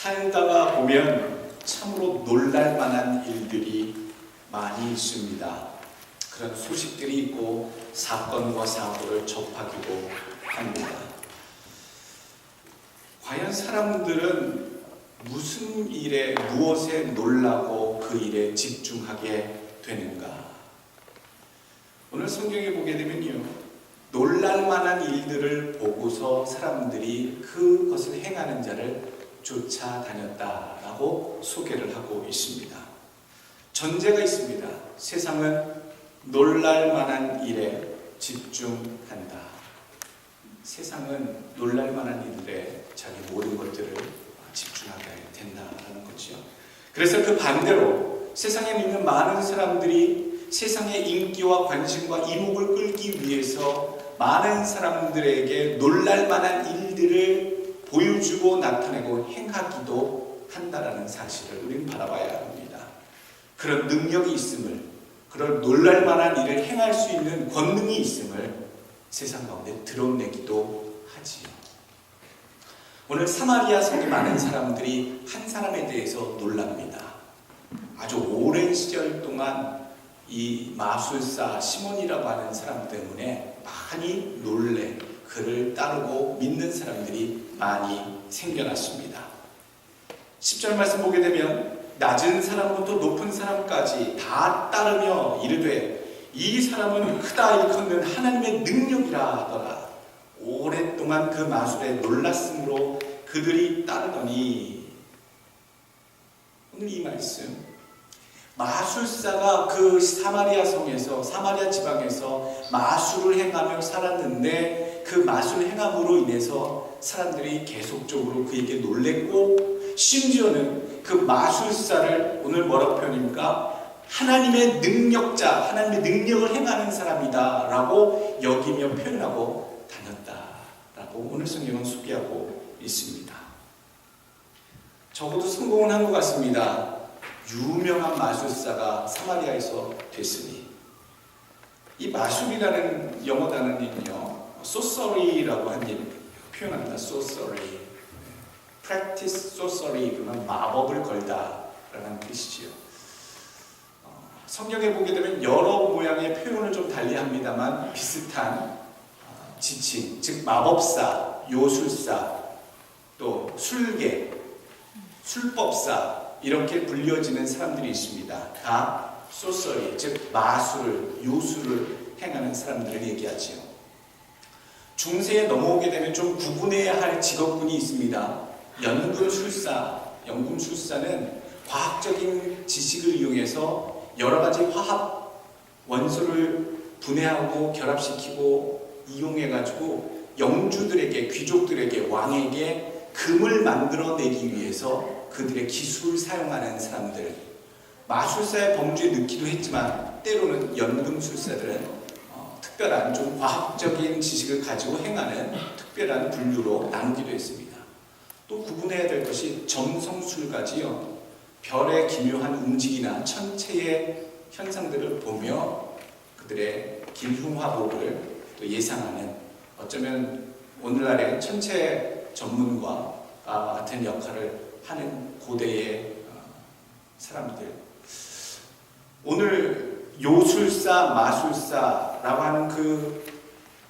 살다가 보면 참으로 놀랄 만한 일들이 많이 있습니다. 그런 소식들이 있고 사건과 사고를 접하기도 합니다. 과연 사람들은 무슨 일에, 무엇에 놀라고 그 일에 집중하게 되는가? 오늘 성경에 보게 되면요, 놀랄 만한 일들을 보고서 사람들이 그것을 행하는 자를 쫓아다녔다라고 소개를 하고 있습니다. 전제가 있습니다. 세상은 놀랄 만한 일에 집중한다. 세상은 놀랄 만한 일에 자기 모든 것들을 집중하게 된다라는 거죠. 그래서 그 반대로 세상에 있는 많은 사람들이 세상의 인기와 관심과 이목을 끌기 위해서 많은 사람들에게 놀랄 만한 일들을 보여주고 나타내고 행하기도 한다라는 사실을 우리는 바라봐야 합니다. 그런 능력이 있음을, 그런 놀랄 만한 일을 행할 수 있는 권능이 있음을 세상 가운데 드러내기도 하지요. 오늘 사마리아 성에 많은 사람들이 한 사람에 대해서 놀랍니다. 아주 오랜 시절 동안 이 마술사 시몬이라고 하는 사람 때문에 많이 놀래 그를 따르고 믿는 사람들이 많이 생겨났습니다. 10절 말씀 보게 되면 낮은 사람부터 높은 사람까지 다 따르며 이르되 이 사람은 크다 일컫는 하나님의 능력이라 하더라. 오랫동안 그 마술에 놀랐으므로 그들이 따르더니, 오늘 이 말씀, 마술사가 그 사마리아 성에서, 사마리아 지방에서 마술을 행하며 살았는데 그 마술 행함으로 인해서 사람들이 계속적으로 그에게 놀랬고, 심지어는 그 마술사를 오늘 뭐라고 표현합니까? 하나님의 능력자, 하나님의 능력을 행하는 사람이다 라고 여기며 표현하고 다녔다라고 오늘 성경은 소개하고 있습니다. 적어도 성공은 한 것 같습니다. 유명한 마술사가 사마리아에서 됐으니, 이 마술이라는 영어 단어는요, sorcery라고 한 일 표현합니다. sorcery, practice sorcery, 그러면 마법을 걸다라는 뜻이지요. 성경에 보게 되면 여러 모양의 표현을 좀 달리합니다만 비슷한 지칭, 즉 마법사, 요술사, 또 술개, 술법사 이렇게 불려지는 사람들이 있습니다. 다 소서리, 즉 마술을, 요술을 행하는 사람들을 얘기하지요. 중세에 넘어오게 되면 좀 구분해야 할 직업군이 있습니다. 연금술사. 연금술사는 과학적인 지식을 이용해서 여러 가지 화합 원소를 분해하고 결합시키고 이용해가지고 영주들에게, 귀족들에게, 왕에게 금을 만들어내기 위해서 그들의 기술을 사용하는 사람들. 마술사의 범주에 넣기도 했지만 때로는 연금술사들은 특별한 좀 과학적인 지식을 가지고 행하는 특별한 분류로 나누기도 했습니다. 또 구분해야 될 것이 점성술가지요. 별의 기묘한 움직이나 천체의 현상들을 보며 그들의 길흉화복을 또 예상하는, 어쩌면 오늘날의 천체 전문가 같은 역할을 하는 고대의 사람들. 오늘 요술사, 마술사라고 하는 그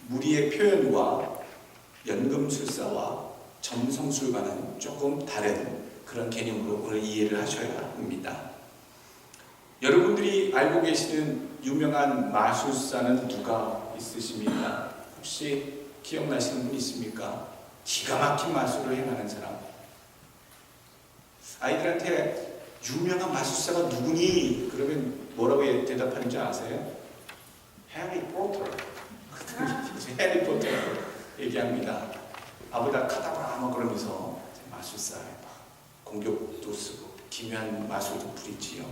무리의 표현과 연금술사와 점성술과는 조금 다른 그런 개념으로 오늘 이해를 하셔야 합니다. 여러분들이 알고 계시는 유명한 마술사는 누가 있으십니까? 혹시 기억나시는 분 있습니까? 기가 막힌 마술을 행하는 사람. 아이들한테 유명한 마술사가 누구니? 그러면 뭐라고 대답하는 줄 아세요? 해리 포터. 해리 포터 얘기합니다. 아보다 카다브라 뭐 그러면서 마술사에 공격도 쓰고 기묘한 마술도 부리지요.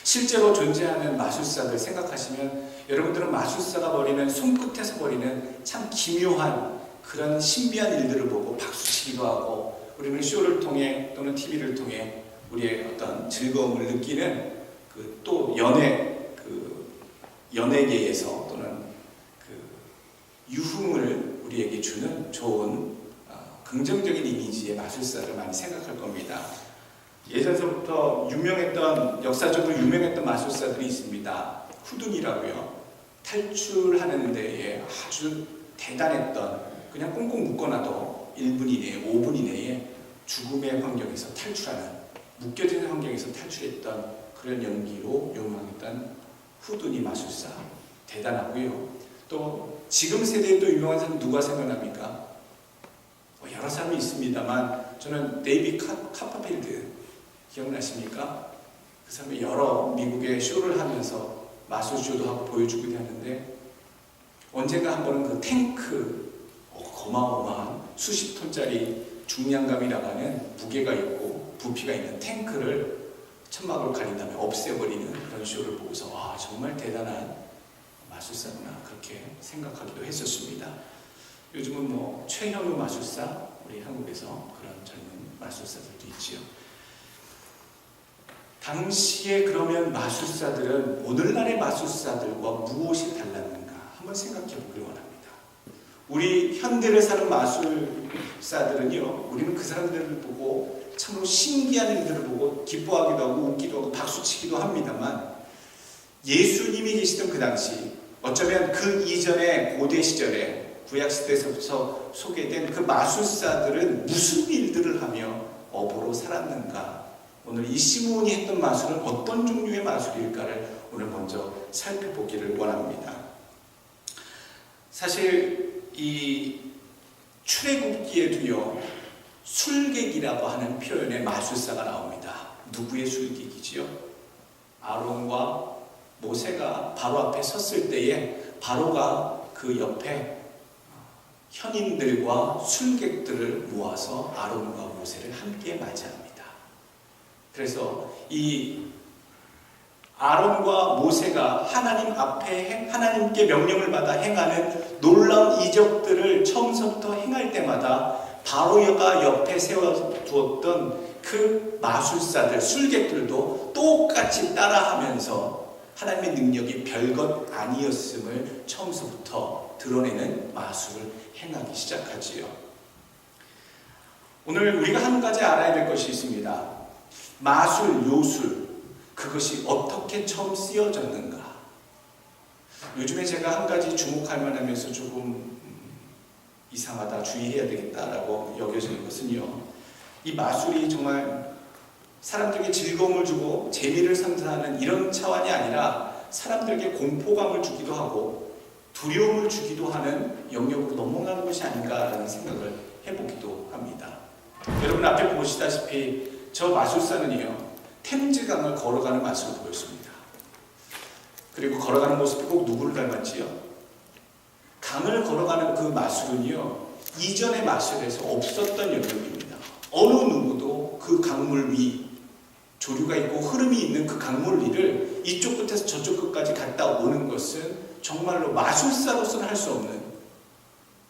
실제로 존재하는 마술사들 생각하시면 여러분들은 마술사가 벌이는, 손끝에서 벌이는 참 기묘한 그런 신비한 일들을 보고 박수치기도 하고, 우리는 쇼를 통해 또는 TV를 통해 우리의 어떤 즐거움을 느끼는 또 연예계에서 또는 유흥을 우리에게 주는 좋은 긍정적인 이미지의 마술사를 많이 생각할 겁니다. 예전서부터 역사적으로 유명했던 마술사들이 있습니다. 후둔이라고요. 탈출하는 데에 아주 대단했던, 그냥 꽁꽁 묶어놔도 1분 이내에 5분 이내에 죽음의 환경에서 탈출하는, 묶여진 환경에서 탈출했던 그런 연기로 유명했던 후둔이 마술사, 대단하고요. 또 지금 세대에 또 유명한 사람 누가 생각납니까? 여러 사람이 있습니다만 저는 데이비 카퍼필드 기억나십니까? 그 사람이 여러 미국의 쇼를 하면서 마술쇼도 하고 보여주기도 하는데, 언젠가 한 번은 그 탱크, 어마어마한 수십 톤짜리 중량감이 나가는 무게가 있고 부피가 있는 탱크를 천막으로 가린 다음에 없애버리는 그런 쇼를 보고서 와, 정말 대단한 마술사구나, 그렇게 생각하기도 했었습니다. 요즘은 뭐 최현우 마술사, 우리 한국에서 그런 젊은 마술사들도 있지요. 당시에 그러면 마술사들은 오늘날의 마술사들과 무엇이 달랐는가 한번 생각해 보길 원합니다. 우리 현대를 사는 마술사들은요, 우리는 그 사람들을 보고 참으로 신기한 일들을 보고 기뻐하기도 하고 웃기도 하고 박수치기도 합니다만, 예수님이 계시던 그 당시, 어쩌면 그 이전의 고대 시절에 구약시대에서부터 소개된 그 마술사들은 무슨 일들을 하며 업으로 살았는가, 오늘 이 시몬이 했던 마술은 어떤 종류의 마술일까를 오늘 먼저 살펴보기를 원합니다. 사실 이 출애굽기에도요, 술객이라고 하는 표현의 마술사가 나옵니다. 누구의 술객이지요? 아론과 모세가 바로 앞에 섰을 때에 바로가 그 옆에 현인들과 술객들을 모아서 아론과 모세를 함께 맞이합니다. 그래서 이 아론과 모세가 하나님 앞에 하나님께 명령을 받아 행하는 놀라운 이적들을 처음부터 행할 때마다 바로가 옆에 세워두었던 그 마술사들, 술객들도 똑같이 따라하면서 하나님의 능력이 별것 아니었음을 처음부터 드러내는 마술을 행하기 시작하지요. 오늘 우리가 한 가지 알아야 될 것이 있습니다. 마술, 요술, 그것이 어떻게 처음 쓰여졌는가. 요즘에 제가 한 가지 주목할 만하면서 조금 이상하다, 주의해야 되겠다라고 여겨지는 것은요, 이 마술이 정말 사람들에게 즐거움을 주고 재미를 선사하는 이런 차원이 아니라 사람들에게 공포감을 주기도 하고 두려움을 주기도 하는 영역으로 넘어가는 것이 아닌가라는 생각을 해보기도 합니다. 여러분 앞에 보시다시피 저 마술사는요, 템즈강을 걸어가는 마술을 보였습니다. 그리고 걸어가는 모습이 꼭 누구를 닮았지요? 강을 걸어가는 그 마술은요, 이전의 마술에서 없었던 영역입니다. 어느 누구도 그 강물 위, 조류가 있고 흐름이 있는 그 강물 위를 이쪽 끝에서 저쪽 끝까지 갔다 오는 것은 정말로 마술사로서는 할 수 없는,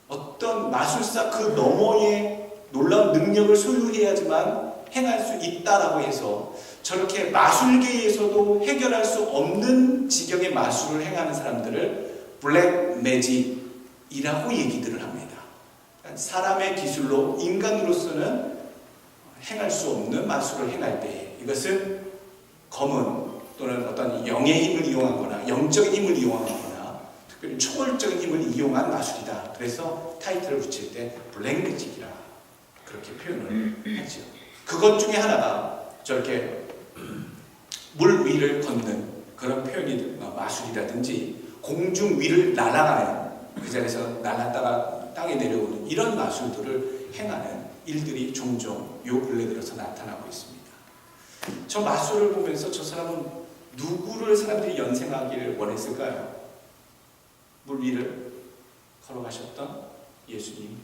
어떤 마술사 그 너머의 놀라운 능력을 소유해야지만 행할 수 있다라고 해서 저렇게 마술계에서도 해결할 수 없는 지경의 마술을 행하는 사람들을 블랙 매직이라고 얘기들을 합니다. 사람의 기술로, 인간으로서는 행할 수 없는 마술을 행할 때 이것은 검은 또는 어떤 영의 힘을 이용하거나 영적인 힘을 이용하거나 특별히 초월적인 힘을 이용한 마술이다. 그래서 타이틀을 붙일 때 블랙 매직이라 그렇게 표현을 하죠. 그것 중에 하나가 저렇게 물 위를 걷는 그런 표현이 마술이라든지 공중 위를 날아가는, 그 자리에서 날았다가 땅에 내려오는 이런 마술들을 행하는 일들이 종종 요 근래 들어서 나타나고 있습니다. 저 마술을 보면서 저 사람은 누구를 사람들이 연상하기를 원했을까요? 물 위를 걸어가셨던 예수님,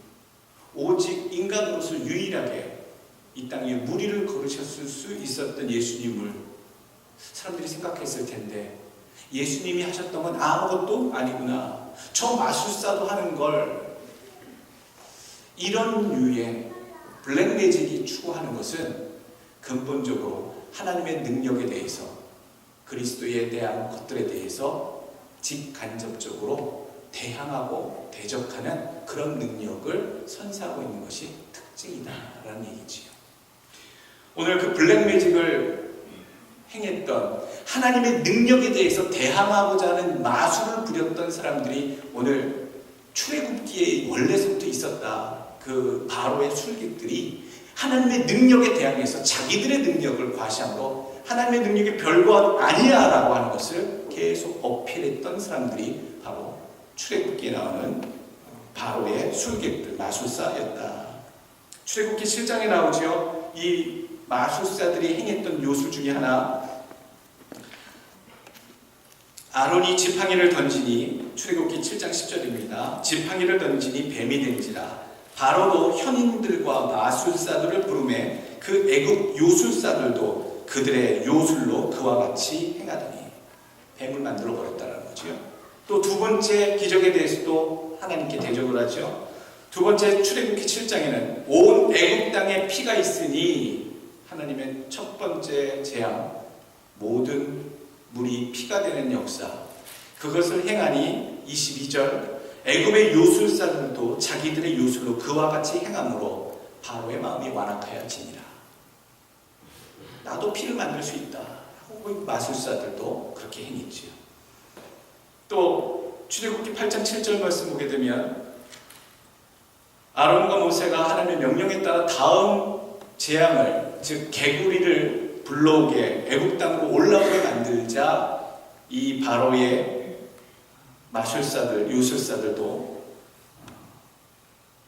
오직 인간으로서 유일하게 이 땅 위에 물 위를 걸으셨을 수 있었던 예수님을 사람들이 생각했을 텐데, 예수님이 하셨던 건 아무것도 아니구나, 저 마술사도 하는 걸, 이런 류의 블랙 매직이 추구하는 것은 근본적으로 하나님의 능력에 대해서, 그리스도에 대한 것들에 대해서 직간접적으로 대항하고 대적하는 그런 능력을 선사하고 있는 것이 특징입니다. 특징이다라는 얘기지요. 오늘 그 블랙매직을 행했던 하나님의 능력에 대해서 대항하고자 하는 마술을 부렸던 사람들이 오늘 출애굽기에 원래부터 있었다. 그 바로의 술객들이 하나님의 능력에 대항해서 자기들의 능력을 과시함으로 하나님의 능력이 별것 아니야 라고 하는 것을 계속 어필했던 사람들이 바로 출애굽기에 나오는 바로의 술객들, 마술사였다. 출애굽기 7장에 나오죠. 이 마술사들이 행했던 요술 중에 하나, 아론이 지팡이를 던지니, 출애굽기 7장 10절입니다. 지팡이를 던지니 뱀이 된지라. 바로도 현인들과 마술사들을 부르매 그 애굽 요술사들도 그들의 요술로 그와 같이 행하더니 뱀을 만들어 버렸다는 거죠. 또 두 번째 기적에 대해서도 하나님께 대적을 하죠. 두 번째 출애굽기 7장에는 온 애굽 땅에 피가 있으니 하나님의 첫 번째 재앙, 모든 물이 피가 되는 역사, 그것을 행하니 22절 애굽의 요술사들도 자기들의 요술로 그와 같이 행함으로 바로의 마음이 완악하여지니라. 나도 피를 만들 수 있다 하고 마술사들도 그렇게 행했지요. 또 출애굽기 8장 7절 말씀 보게 되면 아론과 모세가 하나님의 명령에 따라 다음 재앙을, 즉 개구리를 불러오게 애굽 땅으로 올라오게 만들자 이 바로의 마술사들, 요술사들도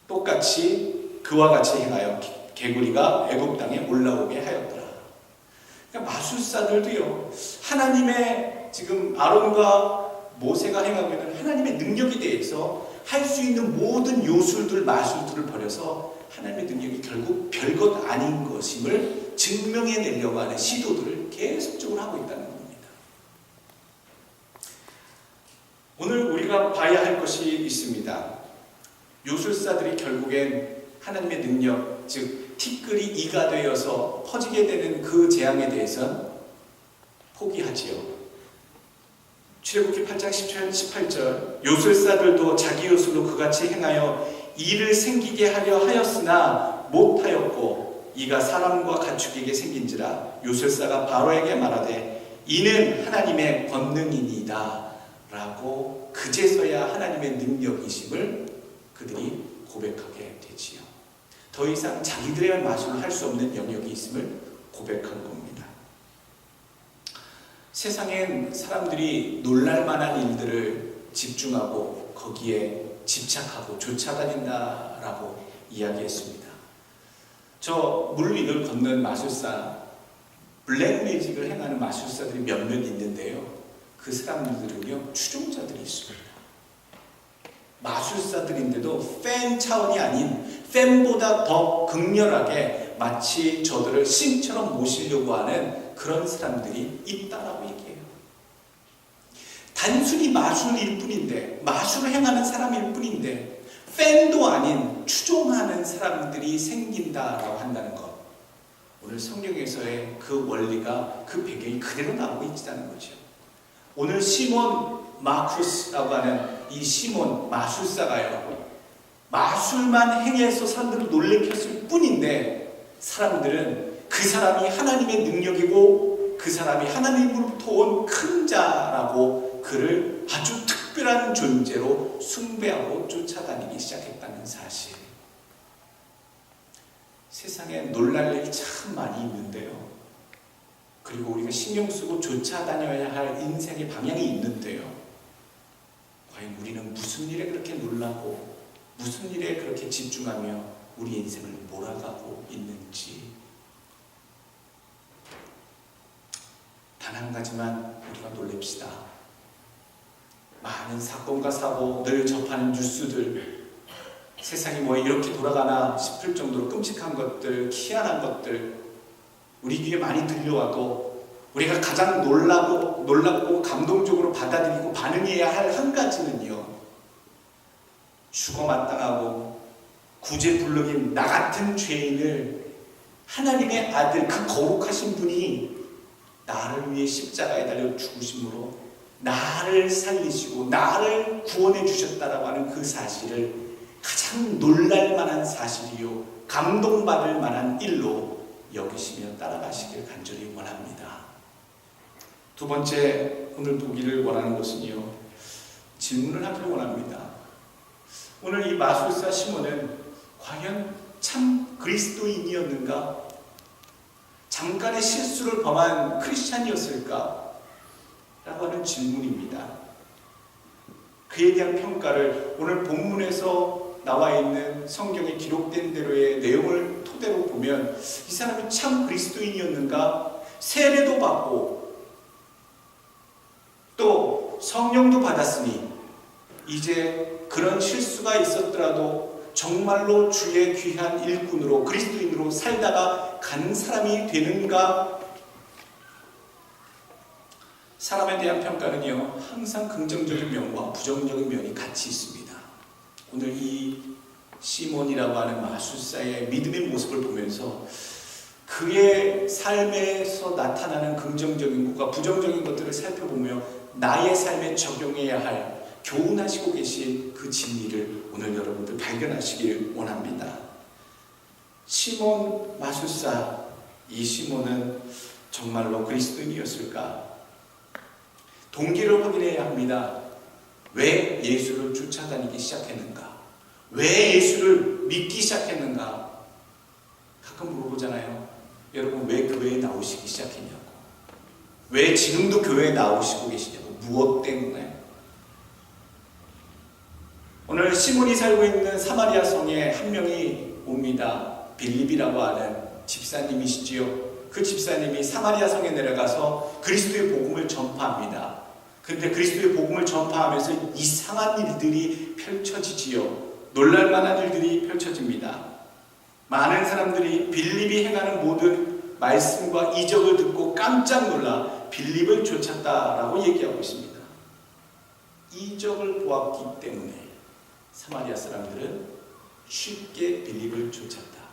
똑같이 그와 같이 행하여 개구리가 애굽 땅에 올라오게 하였더라. 그러니까 마술사들도요, 하나님의 지금 아론과 모세가 행하고 있는 하나님의 능력에 대해서 할 수 있는 모든 요술들, 마술들을 버려서 하나님의 능력이 결국 별것 아닌 것임을 증명해내려고 하는 시도들을 계속적으로 하고 있다는 겁니다. 오늘 우리가 봐야 할 것이 있습니다. 요술사들이 결국엔 하나님의 능력, 즉 티끌이 이가 되어서 퍼지게 되는 그 재앙에 대해서는 포기하지요. 출애굽기 8장 18절 요술사들도 자기 요술로 그같이 행하여 이를 생기게 하려 하였으나 못하였고 이가 사람과 가축에게 생긴지라. 요술사가 바로에게 말하되 이는 하나님의 권능이니이다 라고 그제서야 하나님의 능력이심을 그들이 고백하게 되지요. 더 이상 자기들의 마술을 할 수 없는 영역이 있음을 고백한 겁니다. 세상엔 사람들이 놀랄 만한 일들을 집중하고 거기에 집착하고 쫓아다닌다라고 이야기했습니다. 저 물 위를 걷는 마술사, 블랙매직을 행하는 마술사들이 몇몇 있는데요. 그 사람들은요, 추종자들이 있습니다. 마술사들인데도 팬 차원이 아닌 팬보다 더 극렬하게 마치 저들을 신처럼 모시려고 하는 그런 사람들이 있다라고 얘기해요. 단순히 마술일 뿐인데, 마술을 행하는 사람일 뿐인데 팬도 아닌 추종하는 사람들이 생긴다라고 한다는 것. 오늘 성경에서의 그 원리가, 그 배경이 그대로 나오고 있다는 거죠. 오늘 시몬 마쿠스라고 하는 이 시몬 마술사가요, 마술만 행해서 사람들을 놀래켰을 뿐인데 사람들은 그 사람이 하나님의 능력이고 그 사람이 하나님으로부터 온 큰 자라고 그를 아주 특별한 존재로 숭배하고 쫓아다니기 시작했다는 사실. 세상에 놀랄 일이 참 많이 있는데요. 그리고 우리가 신경 쓰고 쫓아다녀야 할 인생의 방향이 있는데요. 과연 우리는 무슨 일에 그렇게 놀라고 무슨 일에 그렇게 집중하며 우리 인생을 몰아가고 있는지. 단 한 가지만 우리가 놀랍시다. 많은 사건과 사고, 늘 접하는 뉴스들, 세상이 뭐 이렇게 돌아가나 싶을 정도로 끔찍한 것들, 희한한 것들 우리 귀에 많이 들려와도 우리가 가장 놀랍고 감동적으로 받아들이고 반응해야 할 한 가지는요, 죽어 마땅하고 구제불능인 나 같은 죄인을 하나님의 아들, 그 거룩하신 분이 나를 위해 십자가에 달려 죽으심으로 나를 살리시고 나를 구원해 주셨다라고 하는 그 사실을 가장 놀랄 만한 사실이요 감동받을 만한 일로 여기시며 따라가시길 간절히 원합니다. 두 번째 오늘 보기를 원하는 것은요, 질문을 하기를 원합니다. 오늘 이 마술사 시몬은 과연 참 그리스도인이었는가? 잠깐의 실수를 범한 크리스찬이었을까? 라고 하는 질문입니다. 그에 대한 평가를 오늘 본문에서 나와 있는 성경에 기록된 대로의 내용을 토대로 보면 이 사람이 참 그리스도인이었는가? 세례도 받고 또 성령도 받았으니 이제 그런 실수가 있었더라도 정말로 주의 귀한 일꾼으로 그리스도인으로 살다가 간 사람이 되는가? 사람에 대한 평가는요, 항상 긍정적인 면과 부정적인 면이 같이 있습니다. 오늘 이 시몬이라고 하는 마술사의 믿음의 모습을 보면서 그의 삶에서 나타나는 긍정적인 것과 부정적인 것들을 살펴보며 나의 삶에 적용해야 할 교훈하시고 계신 그 진리를 오늘 여러분들 발견하시길 원합니다. 시몬 마술사, 이 시몬은 정말로 그리스도인이었을까? 동기를 확인해야 합니다. 왜 예수를 쫓아다니기 시작했는가? 왜 예수를 믿기 시작했는가? 가끔 물어보잖아요. 여러분 왜 교회에 나오시기 시작했냐고. 왜 지금도 교회에 나오시고 계시냐고. 무엇 때문에? 오늘 시몬이 살고 있는 사마리아 성에 한 명이 옵니다. 빌립이라고 하는 집사님이시지요. 그 집사님이 사마리아 성에 내려가서 그리스도의 복음을 전파합니다. 그런데 그리스도의 복음을 전파하면서 이상한 일들이 펼쳐지지요. 놀랄만한 일들이 펼쳐집니다. 많은 사람들이 빌립이 행하는 모든 말씀과 이적을 듣고 깜짝 놀라 빌립을 쫓았다라고 얘기하고 있습니다. 이적을 보았기 때문에 사마리아 사람들은 쉽게 빌립을 쫓았다.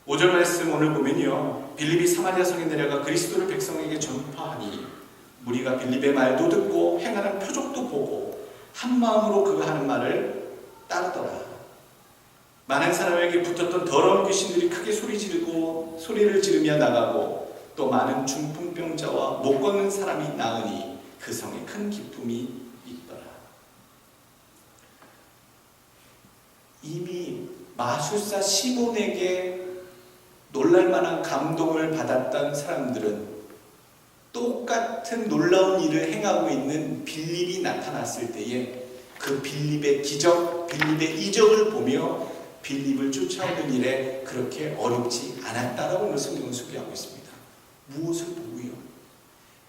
5절 말씀 오늘 보면요, 빌립이 사마리아 성에 내려가 그리스도를 백성에게 전파하니 무리가 빌립의 말도 듣고 행하는 표적도 보고 한 마음으로 그가 하는 말을 따르더라. 많은 사람에게 붙었던 더러운 귀신들이 크게 소리를 지르며 나가고 또 많은 중풍병자와 못 걷는 사람이 나으니 그 성에 큰 기쁨이 있더라. 이미 마술사 시몬에게 놀랄만한 감동을 받았던 사람들은 똑같은 놀라운 일을 행하고 있는 빌립이 나타났을 때에 그 빌립의 기적, 빌립의 이적을 보며 빌립을 쫓아오는 일에 그렇게 어렵지 않았다라고 오늘 성경은 소개하고 있습니다. 무엇을 보고요?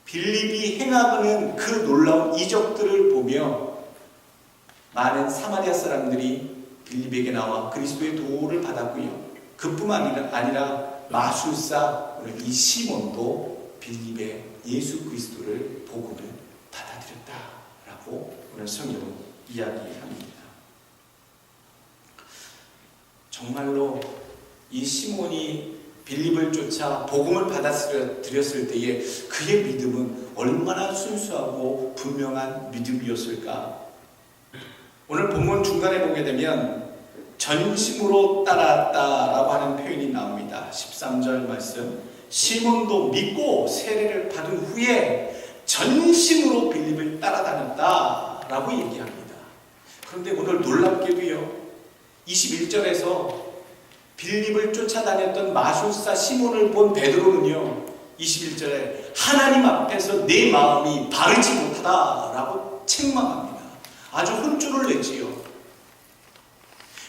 빌립이 행하는 그 놀라운 이적들을 보며 많은 사마리아 사람들이 빌립에게 나와 그리스도의 도를 받았고요. 그뿐만 아니라 마술사 오늘 이 시몬도 빌립의 예수 그리스도를 복음을 받아들였다라고 오늘 성경은 이야기합니다. 정말로 이 시몬이 빌립을 쫓아 복음을 받아들였을 때에 그의 믿음은 얼마나 순수하고 분명한 믿음이었을까? 오늘 본문 중간에 보게 되면 전심으로 따랐다라고 하는 표현이 나옵니다. 13절 말씀, 시몬도 믿고 세례를 받은 후에 전심으로 빌립을 따라다녔다라고 얘기합니다. 그런데 오늘 놀랍게도요, 21절에서 빌립을 쫓아다녔던 마술사 시몬을 본 베드로는요, 21절에 하나님 앞에서 내 마음이 바르지 못하다라고 책망합니다. 아주 혼쭐을 내지요.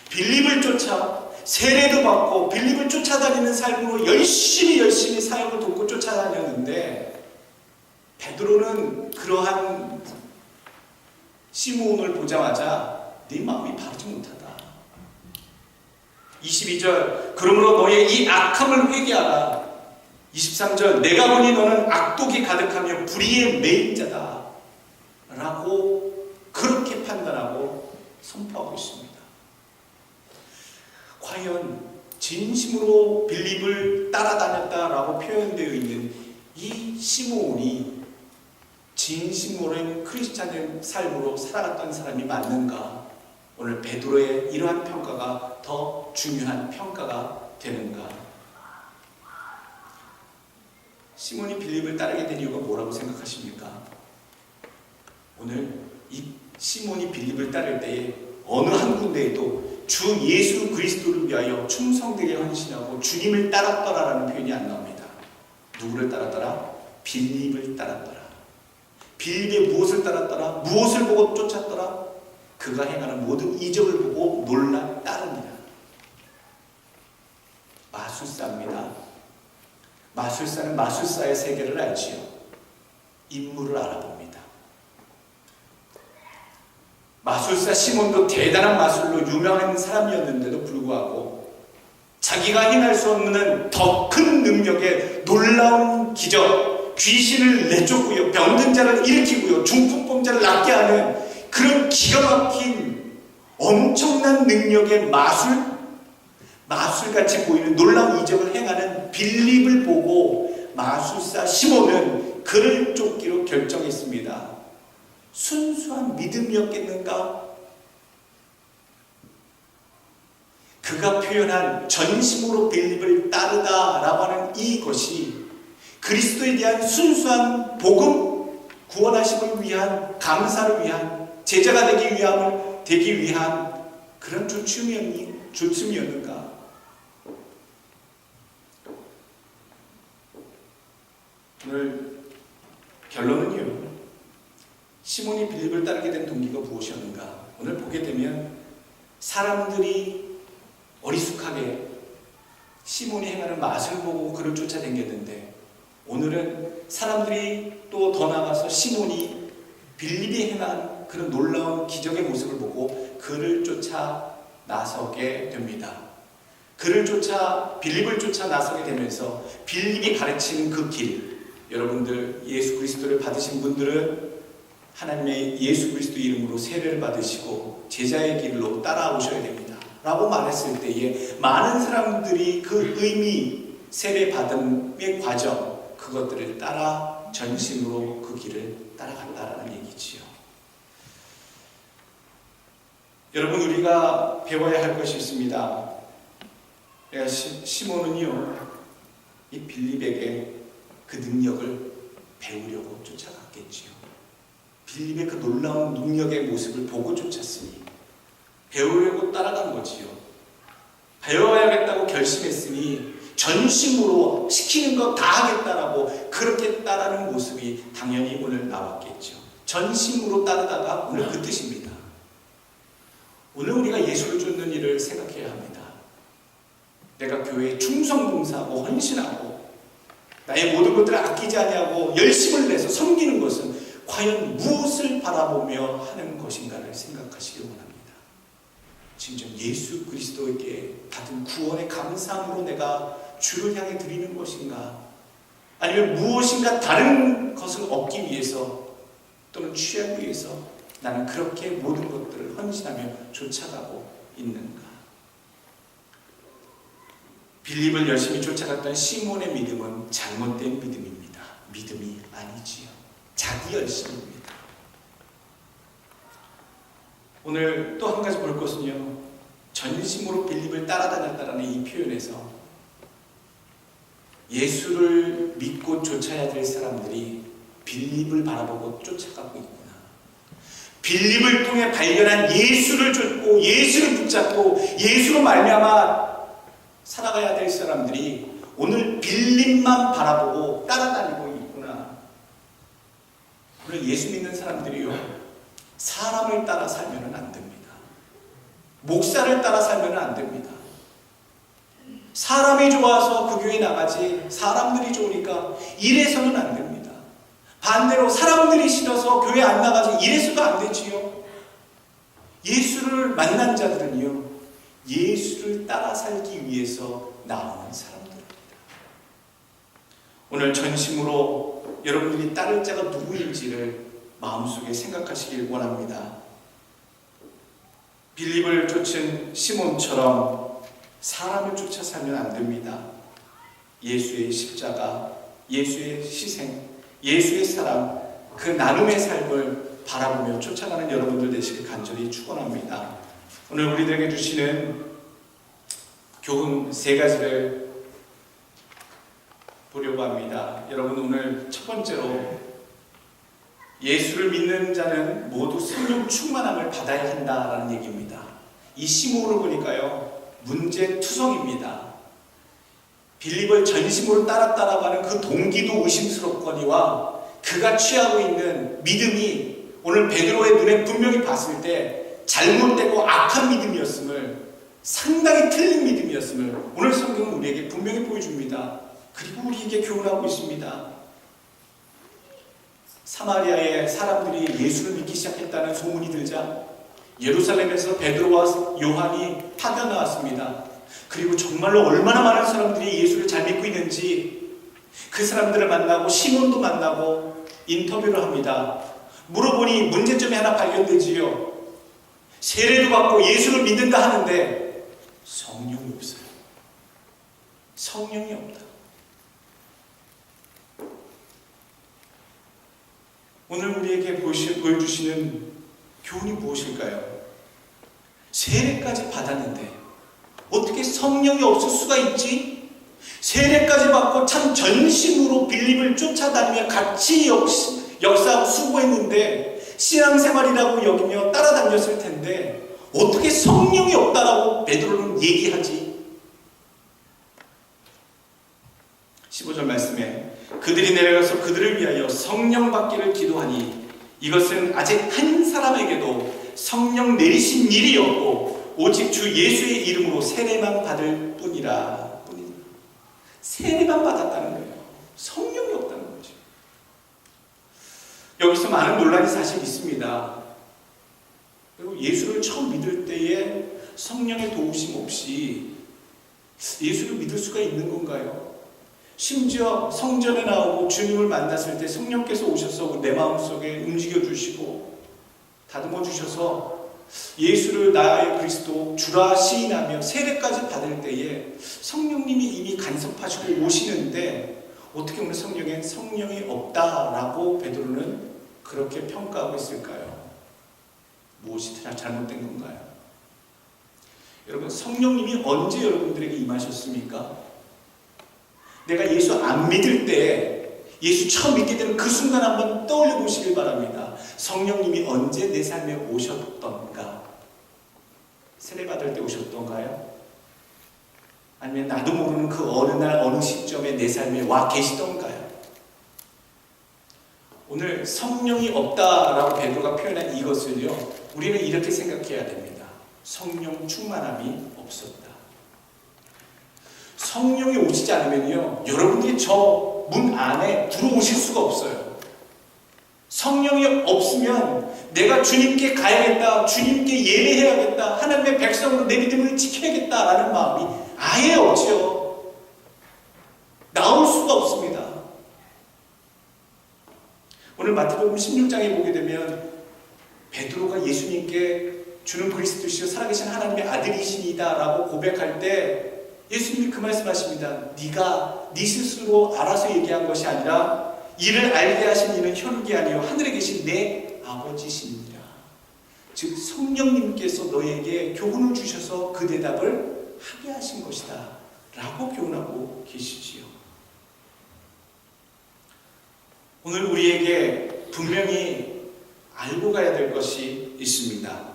빌립을 쫓아 세례도 받고 빌립을 쫓아다니는 삶으로 열심히 사역을 돕고 쫓아다녔는데 베드로는 그러한 시몬을 보자마자 네 마음이 바르지 못하다. 22절, 그러므로 너의 이 악함을 회개하라. 23절, 내가 보니 너는 악독이 가득하며 불의의 매인 자다 라고 그렇게 판단하고 선포하고 있습니다. 과연 진심으로 빌립을 따라다녔다라고 표현되어 있는 이 시몬이 진심으로 크리스찬의 삶으로 살아갔던 사람이 맞는가? 오늘 베드로의 이러한 평가가 더 중요한 평가가 되는가? 시몬이 빌립을 따르게 된 이유가 뭐라고 생각하십니까? 오늘 이 시몬이 빌립을 따를 때에 어느 한 군데에도 주 예수 그리스도를 위하여 충성되게 헌신하고 주님을 따랐더라라는 표현이 안 나옵니다. 누구를 따랐더라? 빌립을 따랐더라. 빌립의 무엇을 따랐더라? 무엇을 보고 쫓았더라? 그가 행하는 모든 이적을 보고 놀라 따릅니다. 마술사입니다. 마술사는 마술사의 세계를 알지요. 인물을 알아봅니다. 마술사 시몬도 대단한 마술로 유명한 사람이었는데도 불구하고 자기가 행할 수 없는 더 큰 능력의 놀라운 기적, 귀신을 내쫓고요, 병든 자를 일으키고요, 중풍병자를 낫게 하는 그런 기가 막힌 엄청난 능력의 마술같이 보이는 놀라운 이적을 행하는 빌립을 보고 마술사 시몬은 그를 쫓기로 결정했습니다. 순수한 믿음이었겠는가? 그가 표현한 전심으로 빌립을 따르다라고 하는 이것이 그리스도에 대한 순수한 복음, 구원하심을 위한, 감사를 위한, 제자가 되기 위한 그런 조춤이었는가? 오늘 결론은요, 시몬이 빌립을 따르게 된 동기가 무엇이었는가? 오늘 보게 되면 사람들이 어리숙하게 시몬이 행하는 맛을 보고 그를 쫓아다녔는데, 오늘은 사람들이 또 더 나가서 시몬이 빌립이 행한 그런 놀라운 기적의 모습을 보고 그를 쫓아 나서게 됩니다. 빌립을 쫓아 나서게 되면서 빌립이 가르치는 그 길, 여러분들 예수 그리스도를 받으신 분들은 하나님의 예수 그리스도 이름으로 세례를 받으시고 제자의 길로 따라오셔야 됩니다 라고 말했을 때에 많은 사람들이 그 의미, 세례 받음의 과정, 그것들을 따라 전심으로 그 길을 따라간다라는 얘기지요. 여러분, 우리가 배워야 할 것이 있습니다. 시몬은요, 이 빌립에게 그 능력을 배우려고 쫓아갔겠지요. 빌립의 그 놀라운 능력의 모습을 보고 쫓았으니 배우려고 따라간 거지요. 배워야겠다고 결심했으니 전심으로 시키는 거 다 하겠다라고 그렇게 따르는 모습이 당연히 오늘 나왔겠죠. 전심으로 따르다가 오늘 그 뜻입니다. 오늘 우리가 예수를 쫓는 일을 생각해야 합니다. 내가 교회에 충성봉사하고 헌신하고 나의 모든 것들을 아끼지 아니하고 열심을 내서 섬기는 것은 과연 무엇을 바라보며 하는 것인가를 생각하시기 원합니다. 진정 예수 그리스도에게 받은 구원의 감사함으로 내가 주를 향해 드리는 것인가? 아니면 무엇인가 다른 것을 얻기 위해서 또는 취하기 위해서 나는 그렇게 모든 것들을 헌신하며 쫓아가고 있는가? 빌립을 열심히 쫓아갔던 시몬의 믿음은 잘못된 믿음입니다. 믿음이 아니지요. 자기 열심입니다. 오늘 또 한 가지 볼 것은요, 전심으로 빌립을 따라다녔다라는 이 표현에서 예수를 믿고 쫓아야 될 사람들이 빌립을 바라보고 쫓아가고 있구나. 빌립을 통해 발견한 예수를 쫓고 예수를 붙잡고 예수로 말미암아 살아가야 될 사람들이 오늘 빌립만 바라보고 따라다니고 있구나. 오늘 예수 믿는 사람들이요, 사람을 따라 살면 안 됩니다. 목사를 따라 살면 안 됩니다. 사람이 좋아서 그 교회 나가지 사람들이 좋으니까 이래서는 안 됩니다. 반대로 사람들이 싫어서 교회 안 나가지 이래서도 안 되지요. 예수를 만난 자들은요, 예수를 따라 살기 위해서 나오는 사람들입니다. 오늘 전심으로 여러분들이 따를 자가 누구인지를 마음속에 생각하시길 원합니다. 빌립을 쫓은 시몬처럼 사람을 쫓아 살면 안 됩니다. 예수의 십자가, 예수의 희생, 예수의 사랑, 그 나눔의 삶을 바라보며 쫓아가는 여러분들 되시길 간절히 축원합니다. 오늘 우리들에게 주시는 교훈 세 가지를 보려고 합니다. 여러분, 오늘 첫 번째로 예수를 믿는 자는 모두 성령 충만함을 받아야 한다라는 얘기입니다. 이 시목으로 보니까요, 문제투성입니다. 빌립을 전심으로 따랐다라고 하는 그 동기도 의심스럽거니와 그가 취하고 있는 믿음이 오늘 베드로의 눈에 분명히 봤을 때 잘못되고 악한 믿음이었음을, 상당히 틀린 믿음이었음을 오늘 성경은 우리에게 분명히 보여줍니다. 그리고 우리에게 교훈하고 있습니다. 사마리아의 사람들이 예수를 믿기 시작했다는 소문이 들자 예루살렘에서 베드로와 요한이 파견 나왔습니다. 그리고 정말로 얼마나 많은 사람들이 예수를 잘 믿고 있는지 그 사람들을 만나고 시몬도 만나고 인터뷰를 합니다. 물어보니 문제점이 하나 발견되지요. 세례도 받고 예수를 믿는다 하는데 성령이 없어요. 성령이 없다. 오늘 우리에게 보여주시는 교훈이 무엇일까요? 세례까지 받았는데 어떻게 성령이 없을 수가 있지? 세례까지 받고 참 전심으로 빌립을 쫓아다니며 같이 역사하고 수고했는데 신앙생활이라고 여기며 따라다녔을 텐데 어떻게 성령이 없다라고 베드로는 얘기하지? 15절 말씀에 그들이 내려가서 그들을 위하여 성령 받기를 기도하니 이것은 아직 한 사람에게도 성령 내리신 일이 없고 오직 주 예수의 이름으로 세례만 받을 뿐이라. 세례만 받았다는 거예요. 성령이 없다는 거죠. 여기서 많은 논란이 사실 있습니다. 그리고 예수를 처음 믿을 때에 성령의 도우심 없이 예수를 믿을 수가 있는 건가요? 심지어 성전에 나오고 주님을 만났을 때 성령께서 오셔서 내 마음속에 움직여 주시고 다듬어 주셔서 예수를 나의 그리스도 주라 시인하며 세례까지 받을 때에 성령님이 이미 간섭하시고 오시는데 어떻게 오늘 성경에 성령이 없다라고 베드로는 그렇게 평가하고 있을까요? 무엇이 잘못된 건가요? 여러분, 성령님이 언제 여러분들에게 임하셨습니까? 내가 예수 안 믿을 때, 예수 처음 믿게 되는 그 순간 한번 떠올려 보시길 바랍니다. 성령님이 언제 내 삶에 오셨던가? 세례 받을 때 오셨던가요? 아니면 나도 모르는 그 어느 날 어느 시점에 내 삶에 와 계시던가요? 오늘 성령이 없다라고 베드로가 표현한 이것을요, 우리는 이렇게 생각해야 됩니다. 성령 충만함이 없었다. 성령이 오시지 않으면요, 여러분들이 저 문 안에 들어오실 수가 없어요. 성령이 없으면 내가 주님께 가야겠다, 주님께 예배해야겠다, 하나님의 백성으로 내 믿음을 지켜야겠다라는 마음이 아예 없죠. 나올 수가 없습니다. 오늘 마태복음 16장에 보게 되면 베드로가 예수님께 주는 그리스도시요 살아계신 하나님의 아들이시니다 라고 고백할 때 예수님이 그 말씀하십니다. 네가 네 스스로 알아서 얘기한 것이 아니라 이를 알게 하신 이는 혈육이 아니요 하늘에 계신 내 아버지시니라. 즉 성령님께서 너에게 교훈을 주셔서 그 대답을 하게 하신 것이다 라고 교훈하고 계시지요. 오늘 우리에게 분명히 알고 가야 될 것이 있습니다.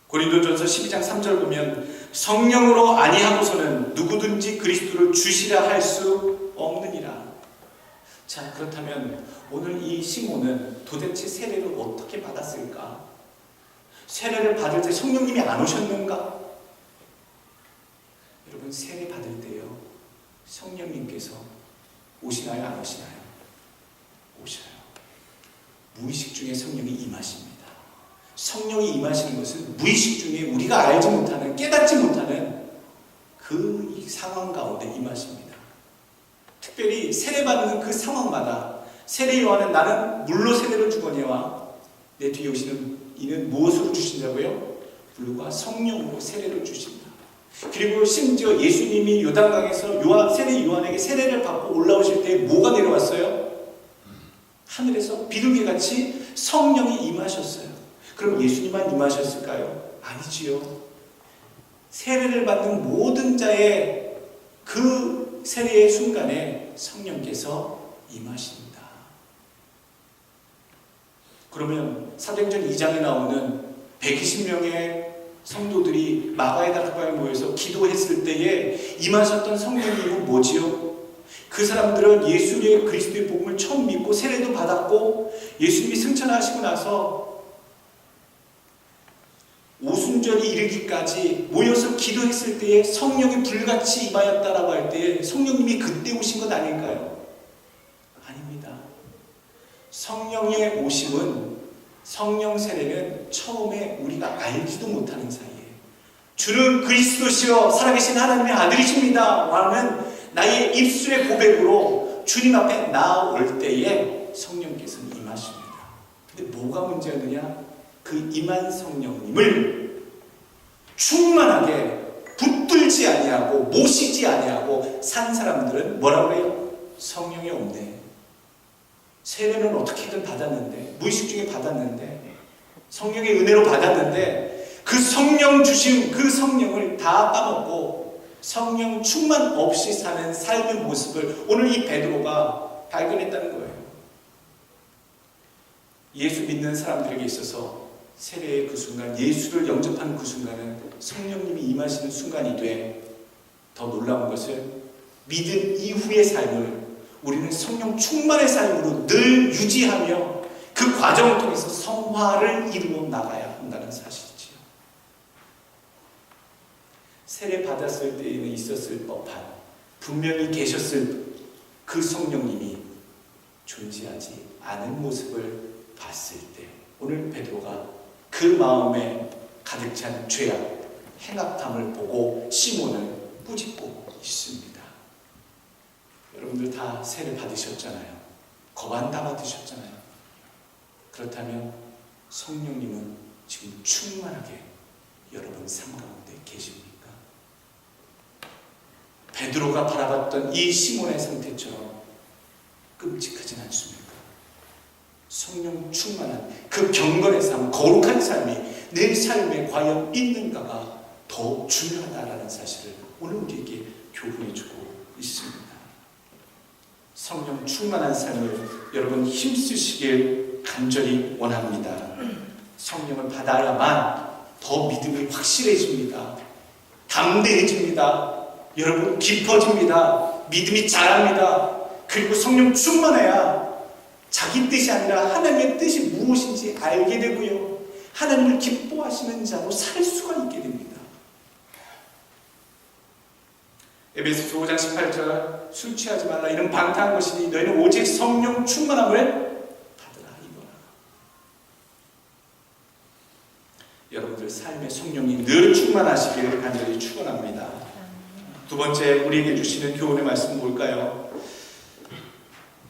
고린도전서 12장 3절 보면 성령으로 아니하고서는 누구든지 그리스도를 주시라 할 수 없느니라. 자, 그렇다면 오늘 이 시몬은 도대체 세례를 어떻게 받았을까? 세례를 받을 때 성령님이 안 오셨는가? 여러분, 세례 받을 때요, 성령님께서 오시나요, 안 오시나요? 오셔요. 무의식 중에 성령이 임하십니다. 성령이 임하시는 것은 무의식 중에 우리가 알지 못하는, 깨닫지 못하는 그 상황 가운데 임하십니다. 특별히 세례받는 그 상황마다 세례 요한은 나는 물로 세례를 주거니와 내 뒤에 오시는 이는 무엇으로 주신다고요? 불과 성령으로 세례를 주신다. 그리고 심지어 예수님이 요단강에서 세례 요한에게 세례를 받고 올라오실 때 뭐가 내려왔어요? 하늘에서 비둘기같이 성령이 임하셨어요. 그럼 예수님만 임하셨을까요? 아니지요. 세례를 받는 모든 자의 그 세례의 순간에 성령께서 임하십니다. 그러면 사도행전 2장에 나오는 120명의 성도들이 마가의 다락방에 모여서 기도했을 때에 임하셨던 성령님은 뭐지요? 그 사람들은 예수의 그리스도의 복음을 처음 믿고 세례도 받았고 예수님이 승천하시고 나서 오순절이 이르기까지 모여서 기도했을 때에 성령이 불같이 임하였다라고 할 때에 성령님이 그때 오신 것 아닐까요? 아닙니다. 성령의 오심은, 성령 세례는 처음에 우리가 알지도 못하는 사이에 주는 그리스도시여 살아계신 하나님의 아들이십니다 라는 나의 입술의 고백으로 주님 앞에 나아올 때에 성령께서는 임하십니다. 근데 뭐가 문제였느냐? 그 임한 성령님을 충만하게 붙들지 아니하고 모시지 아니하고 산 사람들은 뭐라고 해요? 성령이 없네. 세례는 어떻게든 받았는데, 무의식 중에 받았는데, 성령의 은혜로 받았는데 그 성령 주신 그 성령을 다 까먹고 성령 충만 없이 사는 삶의 모습을 오늘 이 베드로가 발견했다는 거예요. 예수 믿는 사람들에게 있어서 세례의 그 순간, 예수를 영접하는 그 순간은 성령님이 임하시는 순간이 돼. 더 놀라운 것은 믿은 이후의 삶을 우리는 성령 충만의 삶으로 늘 유지하며 그 과정을 통해서 성화를 이루어 나가야 한다는 사실이지요. 세례 받았을 때에는 있었을 법한, 분명히 계셨을 그 성령님이 존재하지 않은 모습을 봤을 때 오늘 베드로가 그 마음에 가득 찬 죄악, 행악함을 보고 시몬을 꾸짖고 있습니다. 여러분들 다 세례 받으셨잖아요. 거반 다 받으셨잖아요. 그렇다면 성령님은 지금 충만하게 여러분 삶 가운데 계십니까? 베드로가 바라봤던 이 시몬의 상태처럼 끔찍하진 않습니까? 성령 충만한 그 경건의 삶, 거룩한 삶이 내 삶에 과연 있는가가 더 중요하다는 사실을 오늘 우리에게 교훈해주고 있습니다. 성령 충만한 삶을 여러분 힘쓰시길 간절히 원합니다. 성령을 받아야만 더 믿음이 확실해집니다. 담대해집니다. 여러분 깊어집니다. 믿음이 자랍니다. 그리고 성령 충만해야 자기 뜻이 아니라 하나님의 뜻이 무엇인지 알게 되고요. 하나님을 기뻐하시는 자로 살 수가 있게 됩니다. 에베소서 5장 18절 술 취하지 말라 이런 방탕한 것이니 너희는 오직 성령 충만함을 받으라 이거라. 여러분들 삶의 성령이 늘 충만하시기를 간절히 축원합니다. 두 번째 우리에게 주시는 교훈의 말씀은 뭘까요?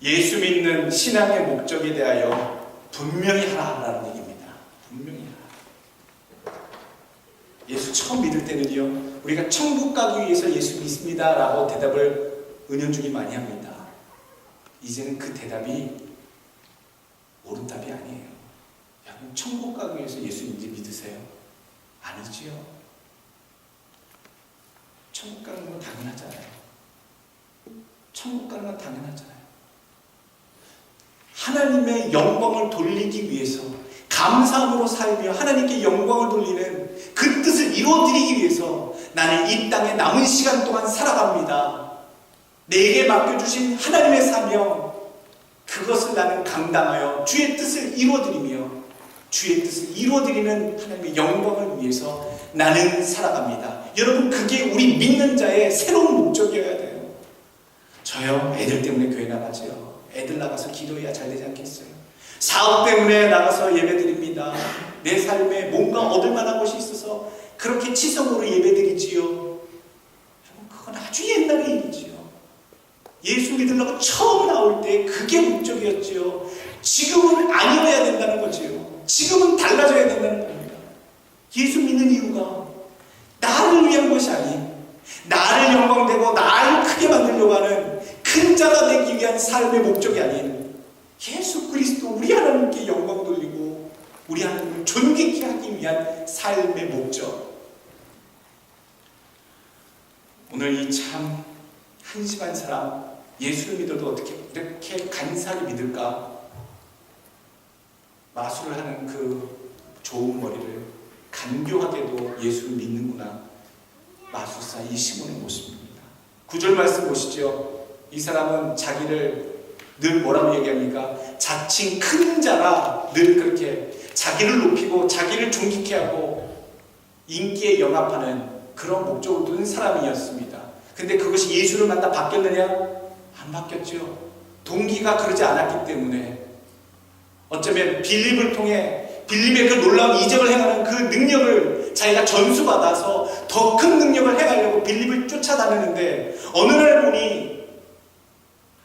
예수 믿는 신앙의 목적에 대하여 분명히 하라라는 얘기입니다. 분명히 하라. 예수 처음 믿을 때는요, 우리가 천국 가기 위해서 예수 믿습니다 라고 대답을 은연중에 많이 합니다. 이제는 그 대답이 옳은 답이 아니에요. 여러분 천국 가기 위해서 예수 믿으세요? 아니지요. 천국 가는 건 당연하잖아요. 천국 가는 건 당연하잖아요. 하나님의 영광을 돌리기 위해서 감사함으로 살며 하나님께 영광을 돌리는 그 뜻을 이루어드리기 위해서 나는 이 땅에 남은 시간 동안 살아갑니다. 내게 맡겨주신 하나님의 사명, 그것을 나는 감당하여 주의 뜻을 이루어드리며 주의 뜻을 이루어드리는 하나님의 영광을 위해서 나는 살아갑니다. 여러분 그게 우리 믿는 자의 새로운 목적이어야 돼요. 저요 애들 때문에 교회 나가지요. 애들 나가서 기도해야 잘 되지 않겠어요? 사업 때문에 나가서 예배드립니다. 내 삶에 뭔가 얻을 만한 것이 있어서 그렇게 치성으로 예배드리지요. 그건 아주 옛날의 일이지요. 예수 믿으려고 처음 나올 때 그게 목적이었지요. 지금은 아니어야 된다는 거지요. 지금은 달라져야 된다는 겁니다. 예수 믿는 이유가 나를 위한 것이 아닌 나를 영광되고 나를 크게 만들려고 하는 큰 자가 되기 위한 삶의 목적이 아닌 예수 그리스도 우리 하나님께 영광 돌리고 우리 하나님을 존귀케 하기 위한 삶의 목적. 이 참 한심한 사람, 예수를 믿어도 어떻게 이렇게 간사하게 믿을까? 마술을 하는 그 좋은 머리를 간교하게도 예수를 믿는구나. 마술사 이 시몬의 모습입니다. 9절 말씀 보시죠. 이 사람은 자기를 늘 뭐라고 얘기합니까? 자칭 큰 자라 늘 그렇게 자기를 높이고 자기를 존귀케 하고 인기에 영합하는 그런 목적을 두는 사람이었습니다. 근데 그것이 예수를 만나 바뀌었느냐? 안 바뀌었죠. 동기가 그러지 않았기 때문에 어쩌면 빌립을 통해 빌립의 그 놀라운 이적을 행하는 그 능력을 자기가 전수받아서 더 큰 능력을 행하려고 빌립을 쫓아다니는데 어느 날 보니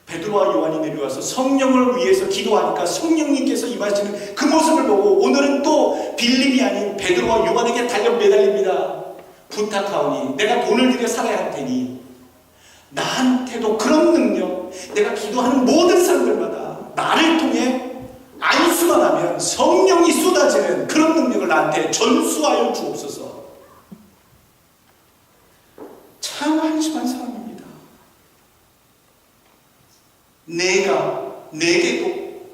베드로와 요한이 내려와서 성령을 위해서 기도하니까 성령님께서 임하시는 그 모습을 보고 오늘은 또 빌립이 아닌 베드로와 요한에게 달려 매달립니다. 부탁하오니 내가 돈을 들여 살아야 할 테니 나한테도 그런 능력, 내가 기도하는 모든 사람들마다 나를 통해 안수만 하면 성령이 쏟아지는 그런 능력을 나한테 전수하여 주옵소서. 참 한심한 사람입니다. 내게도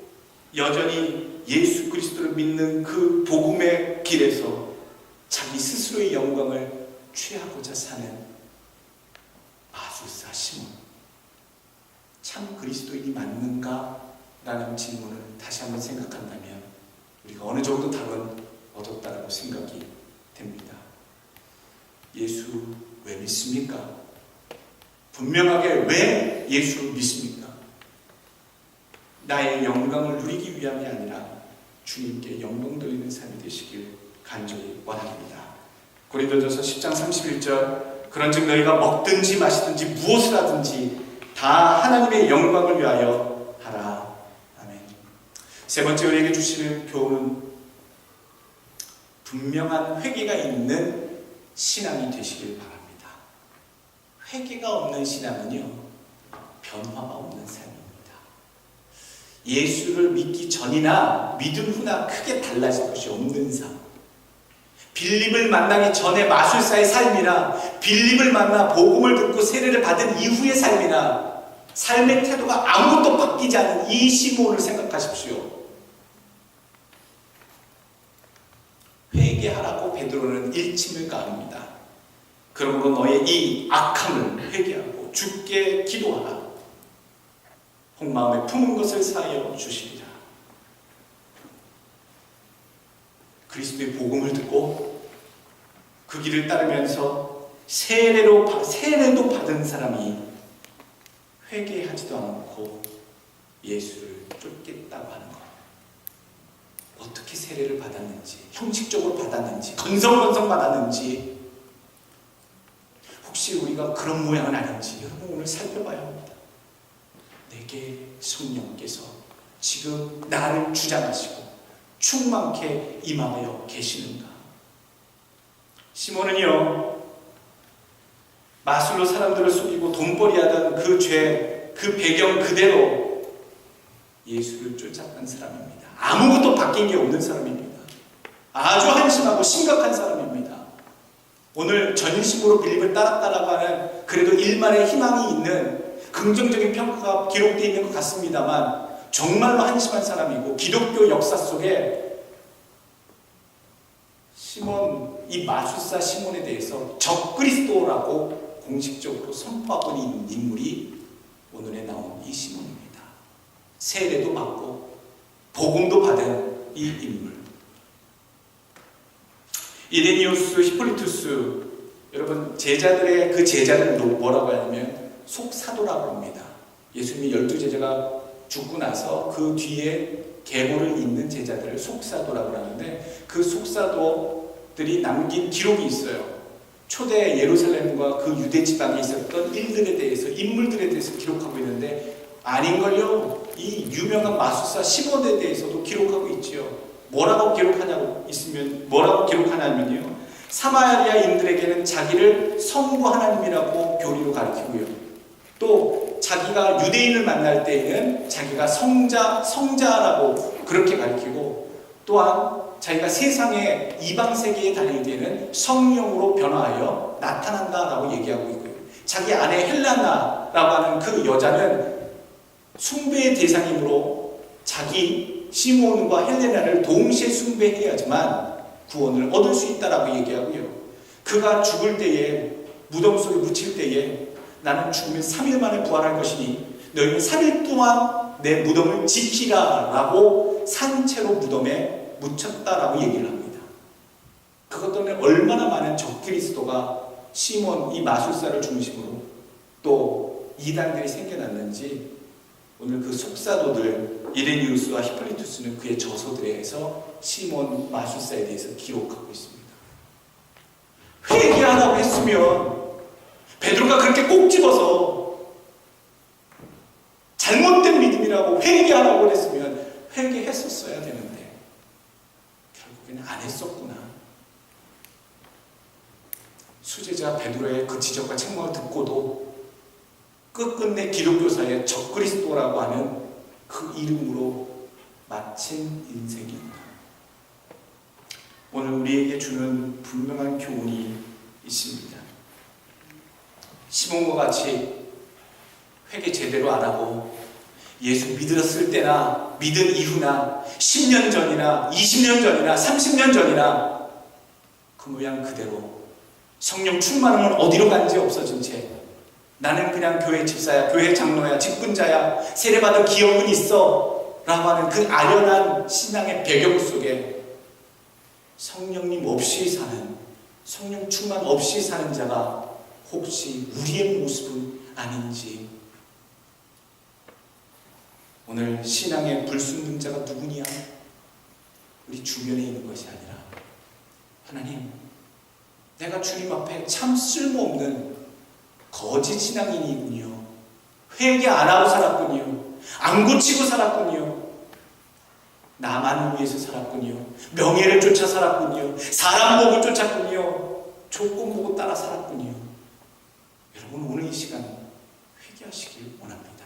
여전히 예수 그리스도를 믿는 그 복음의 길에서 자기 스스로의 영광을 취하고자 사는 마술사 시몬. 참 그리스도인이 맞는가? 라는 질문을 다시 한번 생각한다면 우리가 어느 정도 답은 얻었다라고 생각이 됩니다. 예수 왜 믿습니까? 분명하게 왜 예수를 믿습니까? 나의 영광을 누리기 위함이 아니라 주님께 영광 돌리는 삶이 되시길 간절히 원합니다. 고린도전서 10장 31절 그런즉 너희가 먹든지 마시든지 무엇을 하든지 다 하나님의 영광을 위하여 하라. 아멘. 세 번째 우리에게 주시는 교훈은 분명한 회개가 있는 신앙이 되시길 바랍니다. 회개가 없는 신앙은요, 변화가 없는 삶입니다. 예수를 믿기 전이나 믿음 후나 크게 달라질 것이 없는 삶. 빌립을 만나기 전에 마술사의 삶이나 빌립을 만나 복음을 듣고 세례를 받은 이후의 삶이나 삶의 태도가 아무것도 바뀌지 않은 이 시몬을 생각하십시오. 회개하라고 베드로는 일침을 가합니다. 그러므로 너의 이 악함을 회개하고 주께 기도하라. 혹마음에 품은 것을 사하여 주시리라. 그리스도의 복음을 듣고 그 길을 따르면서 세례도 받은 사람이 회개하지도 않고 예수를 쫓겠다고 하는 것. 어떻게 세례를 받았는지, 형식적으로 받았는지, 건성건성 받았는지, 혹시 우리가 그런 모양은 아닌지 여러분 오늘 살펴봐야 합니다. 내게 성령께서 지금 나를 주장하시고 충만케 임하여 계시는가? 시몬은요, 마술로 사람들을 속이고 돈벌이하던 그 죄, 그 배경 그대로 예수를 쫓아간 사람입니다. 아무것도 바뀐 게 없는 사람입니다. 아주 한심하고 심각한 사람입니다. 오늘 전심으로 빌립을 따랐다라고 하는 그래도 일말의 희망이 있는 긍정적인 평가가 기록되어 있는 것 같습니다만 정말로 한심한 사람이고 기독교 역사 속에 시몬, 이 마술사 시몬에 대해서 적그리스도라고 공식적으로 선포하고 있는 인물이 오늘에 나온 이 시몬입니다. 세례도 받고 복음도 받은 이 인물. 이레니우스 히폴리투스, 여러분 제자들의 그 제자를 뭐라고 하냐면 속사도라고 합니다. 예수님이 12제자가 죽고 나서 그 뒤에 계보를 잇는 제자들을 속사도라고 하는데 그 속사도들이 남긴 기록이 있어요. 초대 예루살렘과 그 유대 지방에 있었던 일들에 대해서, 인물들에 대해서 기록하고 있는데 아닌걸요, 이 유명한 마술사 시몬에 대해서도 기록하고 있지요. 뭐라고 기록하냐면요, 사마리아인들에게는 자기를 성부 하나님이라고 교리로 가르치고요, 또 자기가 유대인을 만날 때에는 자기가 성자라고 그렇게 가르치고, 또한 자기가 세상에 이방 세계에 다닐 때는 성령으로 변화하여 나타난다라고 얘기하고 있고요. 자기 아내 헬라나라고 하는 그 여자는 숭배의 대상이므로 자기 시몬과 헬레나를 동시에 숭배해야지만 구원을 얻을 수 있다라고 얘기하고요. 그가 죽을 때에 무덤 속에 묻힐 때에 나는 죽으면 3일 만에 부활할 것이니 너희는 3일 동안 내 무덤을 지키라 라고 산채로 무덤에 묻혔다라고 얘기를 합니다. 그것 때문에 얼마나 많은 적그리스도가 시몬 이 마술사를 중심으로 또 이단들이 생겨났는지 오늘 그 속사도들 이레니우스와 히폴리투스는 그의 저서들에서 시몬 마술사에 대해서 기록하고 있습니다. 회개하라고 했으면 베드로가 그렇게 꼭 집어서 잘못된 믿음이라고 회개하라고 했으면 회개했었어야 되는데 결국에는 안 했었구나. 수제자 베드로의 그 지적과 책망을 듣고도 끝끝내 기독교사의 적그리스도라고 하는 그 이름으로 마친 인생이었다. 오늘 우리에게 주는 분명한 교훈이 있습니다. 시몬과 같이 회개 제대로 안 하고 예수 믿었을 때나 믿은 이후나 10년 전이나 20년 전이나 30년 전이나 그 모양 그대로 성령 충만함은 어디로 간지 없어진 채 나는 그냥 교회 집사야, 교회 장로야, 직분자야, 세례받은 기억은 있어 라고 하는 그 아련한 신앙의 배경 속에 성령님 없이 사는, 성령 충만 없이 사는 자가 혹시 우리의 모습은 아닌지. 오늘 신앙의 불순종자가 누구냐? 우리 주변에 있는 것이 아니라 하나님, 내가 주님 앞에 참 쓸모없는 거짓 신앙인이군요. 회개 안 하고 살았군요. 안 고치고 살았군요. 나만을 위해서 살았군요. 명예를 쫓아 살았군요. 사람 보고 쫓았군요. 조건 보고 따라 살았군요. 여러분, 오늘 이 시간 회개하시길 원합니다.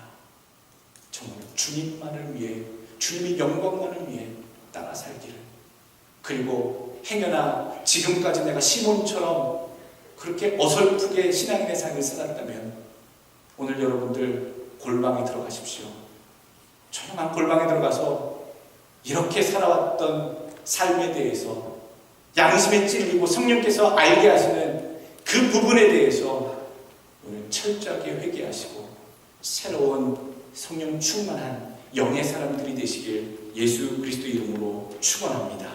정말 주님만을 위해, 주님의 영광만을 위해 따라 살기를. 그리고 행여나 지금까지 내가 시몬처럼 그렇게 어설프게 신앙인의 삶을 살았다면 오늘 여러분들 골방에 들어가십시오. 조용한 골방에 들어가서 이렇게 살아왔던 삶에 대해서 양심에 찔리고 성령께서 알게 하시는 그 부분에 대해서 오늘 철저하게 회개하시고 새로운 성령 충만한 영의 사람들이 되시길 예수 그리스도 이름으로 축원합니다.